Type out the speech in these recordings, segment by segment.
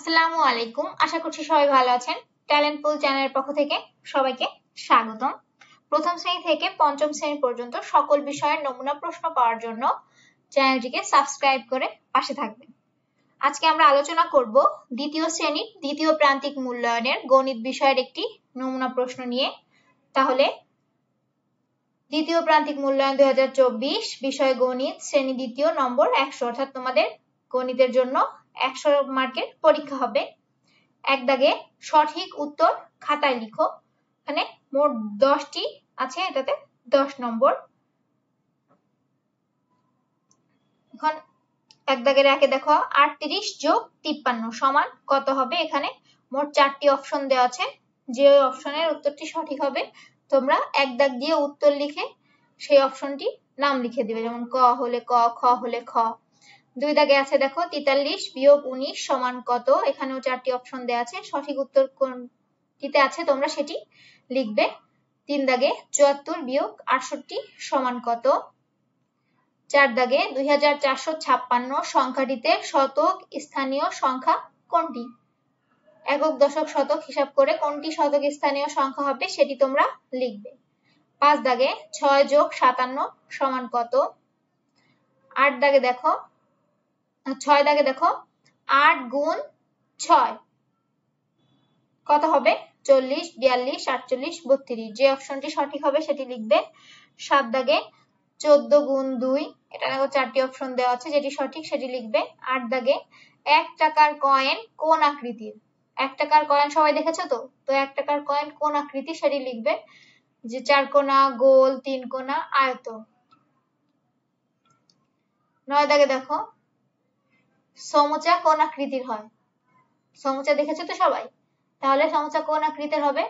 আসসালামু আলাইকুম। আশা করছি সবাই ভালো আছেন। ট্যালেন্ট পুল চ্যানেলের পক্ষ থেকে সবাইকে স্বাগতম। প্রথম শ্রেণী থেকে পঞ্চম শ্রেণী পর্যন্ত সকল বিষয়ের নমুনা প্রশ্ন পাওয়ার জন্য চ্যানেলটিকে সাবস্ক্রাইব করে পাশে থাকবেন। আজকে আমরা আলোচনা করব দ্বিতীয় শ্রেণীর দ্বিতীয় প্রান্তিক মূল্যায়নের গণিত বিষয়ের একটি নমুনা প্রশ্ন নিয়ে। তাহলে দ্বিতীয় প্রান্তিক মূল্যায়ন 2024 বিষয় গণিত শ্রেণী দ্বিতীয় নম্বর 100, অর্থাৎ তোমাদের গণিতের জন্য 100 মার্কের পরীক্ষা হবে। এক দাগে সঠিক উত্তর খাতায় লিখো। এখানে মোট 10টি আছে, এটাতে 10 নম্বর। এখন এক দাগের একে দেখো 38 যোগ 53 সমান কত হবে। এখানে মোট 4টি অপশন দেওয়া আছে, যে অপশনের উত্তরটি সঠিক হবে তোমরা এক দাগ দিয়ে উত্তর লিখে সেই অপশনটি নাম লিখে দিবে, যেমন ক হলে ক, খ হলে খ। দুই দাগে আছে দেখো 43 বিয়োগ 19 সমান কত। এখানেও 4টি অপশন দেওয়া আছে, সঠিক উত্তর কোনটিতে আছে তোমরা সেটি লিখবে। তিন দাগে 74 বিয়োগ 68 সমান কত। চার দাগে 2456 সংখ্যাটিতে শতক স্থানীয় সংখ্যা কোনটি। একক দশক শতক হিসাব করে কোনটি শতক স্থানীয় সংখ্যা হবে সেটি তোমরা লিখবে। পাঁচ দাগে 6 যোগ 57 সমান কত। আট দাগে দেখো 6 দাগে দেখো 8 গুণ 6 কত হবে 40, 42, 48, 32, যে অপশনটি সঠিক হবে সেটি লিখবে। 7 দাগে 14 গুণ 2, এটা দেখো 4টি অপশন দেওয়া আছে, যেটি সঠিক সেটি লিখবে। 8 দাগে 1 টাকার কয়েন কোন আকৃতির। 1 টাকার কয়েন সবাই দেখেছো তো 1 টাকার কয়েন কোন আকৃতি সেটি লিখবে, যে 4 কোনা, গোল, 3 কোনা, আয়ত। 9 দাগে দেখো সমুচা কোন আকৃতির হয়। সমুচা দেখেছো তো সবাই, তাহলে সমুচা কোন আকৃতির হবে,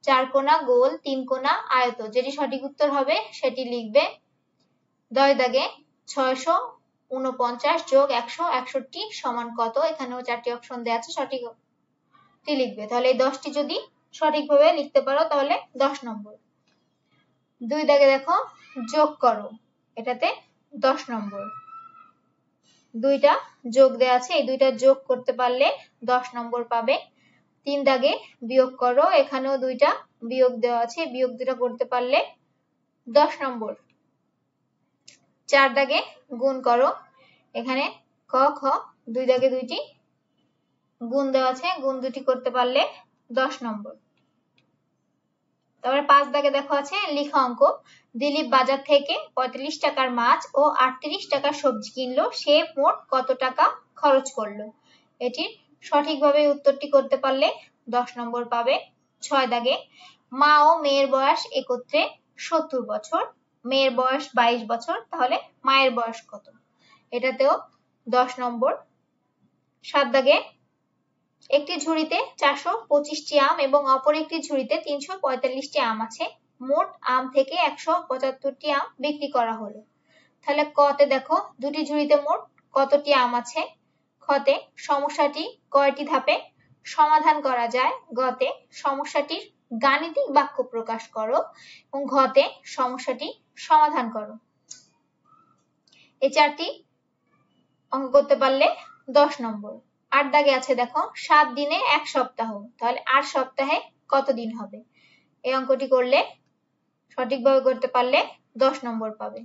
4 কোনা, গোল, 3 কোনা, আয়ত, যেটি সঠিক উত্তর হবে সেটি লিখবে। 10 দাগে 649 যোগ 161 সমান কত। এখানেও 4টি অপশন দেওয়া আছে, সঠিকটি লিখবে। তাহলে এই 10টি যদি সঠিকভাবে লিখতে পারো তাহলে 10 নম্বর। 2 দাগে দেখো যোগ করো, এটাতে 10 নম্বর। দুইটা যোগ দেওয়া আছে, এই দুইটা যোগ করতে পারলে 10 নম্বর পাবে। 3 দাগে বিয়োগ করো, এখানেও দুইটা বিয়োগ দেওয়া আছে, বিয়োগ দুটা করতে পারলে 10 নম্বর। 4 দাগে গুণ করো, এখানে ক খ 2 দাগে 2টি গুণ দেওয়া আছে, গুণ দুটি করতে পারলে 10 নম্বর। তারপরে 5 দাগে দেখো আছে লিখা অঙ্ক। দিলীপ বাজার থেকে 45 টাকার মাছ ও 38 টাকার সবজি কিনলো, সে মোট কত টাকা খরচ করলো। এটির সঠিকভাবে উত্তরটি করতে পারলে 10 নম্বর পাবে। 6 দাগে মা ও মেয়ের বয়স একত্রে 70 বছর, মেয়ের বয়স 22 বছর, তাহলে মায়ের বয়স কত, এটাতেও 10 নম্বর। 7 দাগে একটি ঝুড়িতে 425টি আম এবং অপর একটি ঝুড়িতে 345টি আম আছে, মোট আম থেকে 175টি আম বিক্রি করা হলো। তাহলে কতে দেখো দুটি ঝুড়িতে মোট কতটি আম আছে। খতে সমস্যাটি কয়টি ধাপে সমাধান করা যায়। গতে সমস্যাটির গাণিতিক বাক্য প্রকাশ করো এবং ঘতে সমস্যাটি সমাধান করো। এই 4টি অঙ্ক করতে পারলে 10 নম্বর। 8 দাগে আছে দেখো 7 দিনে 1 সপ্তাহ, তাহলে 8 সপ্তাহে কত দিন হবে। এই অঙ্কটি করলে সঠিকভাবে করতে পারলে 10 নম্বর পাবে।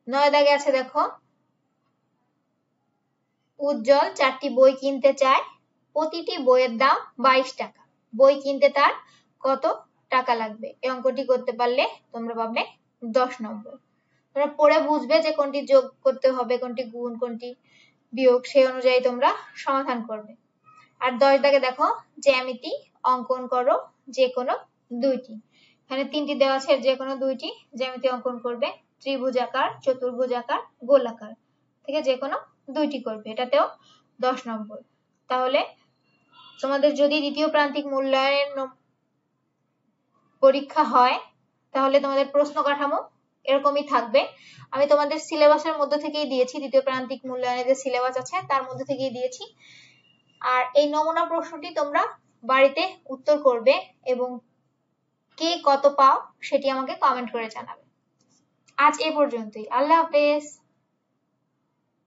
9 দাগে আছে দেখো উজ্জ্বল 4টি বই কিনতে চায়, প্রতিটি বইয়ের দাম 22 টাকা, বই কিনতে তার কত টাকা লাগবে। এই অঙ্কটি করতে পারলে তোমরা পাবে 10 নম্বর। তোমরা পড়ে বুঝবে যে কোনটি যোগ করতে হবে, কোনটি গুণ, কোনটি বিয়োগ, সেই অনুযায়ী তোমরা সমাধান করবে। আর 10 দাগে দেখো জ্যামিতি অঙ্কন করো যে কোনো দুইটি, এখানে 3টি দেওয়া আছে, যে কোনো দুইটি জ্যামিতি অঙ্কন করবে। ত্রিভুজাকার, চতুর্ভুজাকার, গোলাকার থেকে যে কোনো দুইটি করবে, এটাতেও 10 নম্বর। তাহলে তোমাদের যদি দ্বিতীয় প্রান্তিক মূল্যায়ন পরীক্ষা হয় তাহলে তোমাদের প্রশ্ন কাঠামো এরকমই থাকবে। আমি তোমাদের সিলেবাসের মধ্যে থেকেই দিয়েছি, দ্বিতীয় প্রান্তিক মূল্যায়নের যে সিলেবাস আছে তার মধ্যে থেকেই দিয়েছি। আর এই নমুনা প্রশ্নটি তোমরা বাড়িতে উত্তর করবে এবং কে কত পাও সেটি আমাকে কমেন্ট করে জানাবে। আজ এ পর্যন্তই। আল্লাহ হাফেজ।